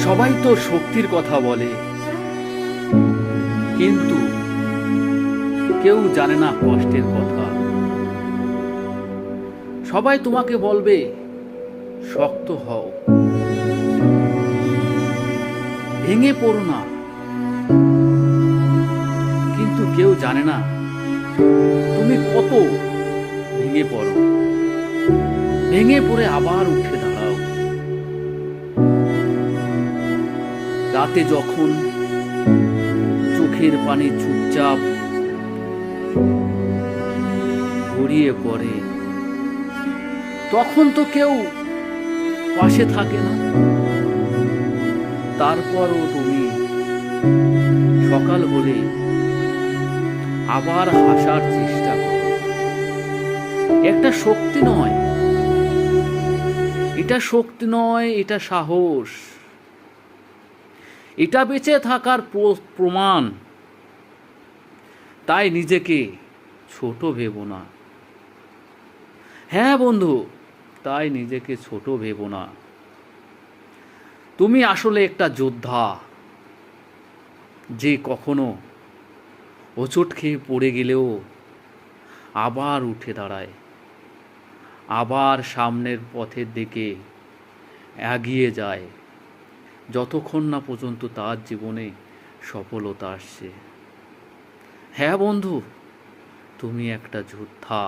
সবাই তো শক্তির কথা বলে, কিন্তু কেউ জানে না কষ্টের কথা। সবাই তোমাকে বলবে শক্ত হও, ভেঙে পড়ো না, কিন্তু কেউ জানে না তুমি কত ভেঙে পড়ো। ভেঙে পড়ে আবার উঠে দাঁড়াও। রাতে যখন চোখের পানি চুপচাপ গড়িয়ে পড়ে, তখন তো কেউ পাশে থাকে না। তারপরও তুমি সকাল হলে আবার হাসার চেষ্টা করো। একটা শক্তি নয়, এটা শক্তি নয়, এটা সাহস, এটা বেঁচে থাকার প্রমাণ। তাই নিজেকে ছোট ভেবো না। হ্যাঁ বন্ধু, তাই নিজেকে ছোট ভেবো না। তুমি আসলে একটা যোদ্ধা, যে কখনো হোঁচট খেয়ে পড়ে গেলেও আবার উঠে দাঁড়ায়, আবার সামনের পথের দিকে এগিয়ে যায়, যতক্ষণ না পর্যন্ত তার জীবনে সফলতা আসছে। হ্যাঁ বন্ধু, তুমি একটা যোদ্ধা।